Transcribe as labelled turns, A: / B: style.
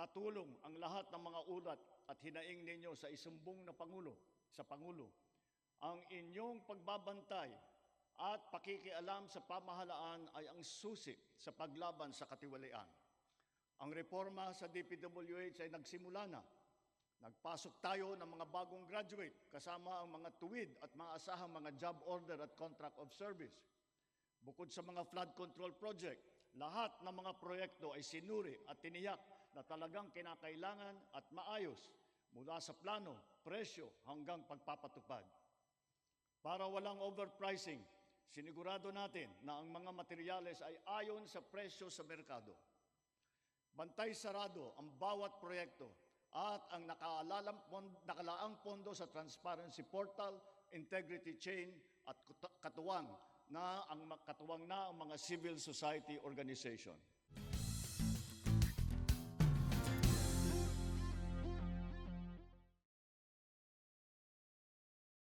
A: Nakatulong ang lahat ng mga ulat at hinaing ninyo sa isumbong na Pangulo. Ang inyong pagbabantay at pakikialam sa pamahalaan ay ang susi sa paglaban sa katiwalian. Ang reforma sa DPWH ay nagsimula na. Nagpasok tayo ng mga bagong graduate kasama ang mga tuwid at maasahang mga job order at contract of service. Bukod sa mga flood control project, lahat ng mga proyekto ay sinuri at tiniyak na talagang kinakailangan at maayos mula sa plano, presyo hanggang pagpapatupad. Para walang overpricing, sinigurado natin na ang mga materyales ay ayon sa presyo sa merkado. Bantay sarado ang bawat proyekto at ang nakalaang pondo sa transparency portal, integrity chain at katuwang na ang mga civil society organization.